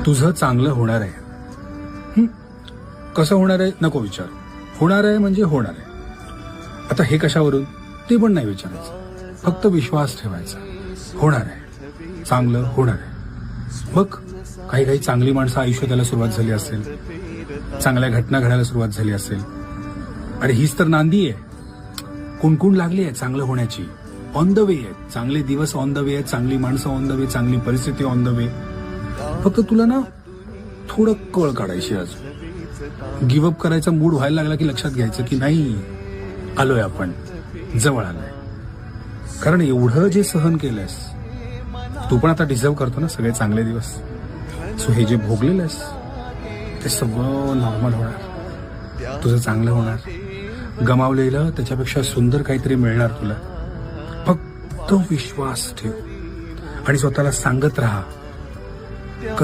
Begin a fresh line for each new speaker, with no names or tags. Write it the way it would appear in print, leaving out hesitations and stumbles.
तुझं चांगलं होणार आहे. कसं होणार आहे नको विचारू. होणार आहे म्हणजे होणार आहे. आता हे कशावरून ते पण नाही विचारायचं, फक्त विश्वास ठेवायचा. होणार आहे, चांगलं होणार आहे. बघ, काही काही चांगली माणसं आयुष्यात यायला सुरुवात झाली असेल, चांगल्या घटना घडायला सुरुवात झाली असेल. अरे हीच तर नांदी आहे. कुणकुण लागली आहे चांगलं होण्याची. ऑन द वे आहे, चांगले दिवस ऑन द वे आहेत, चांगली माणसं ऑन द वे, चांगली परिस्थिती ऑन द वे. फक्त तुला ना थोडं कळ काढायची. अजून गिव्हअप करायचा मूड व्हायला लागला की लक्षात घ्यायचं की नाही, आलोय आपण, जवळ आलोय. कारण एवढं जे सहन केलंयस तू पण आता डिझर्व करतो ना सगळे चांगले दिवस. सो हे जे भोगलेलं आहेस ते सगळं नॉर्मल होणार, तुझं चांगलं होणार. गमावलेलं त्याच्यापेक्षा सुंदर काहीतरी मिळणार तुला. फक्त विश्वास ठेव आणि स्वतःला सांगत राहा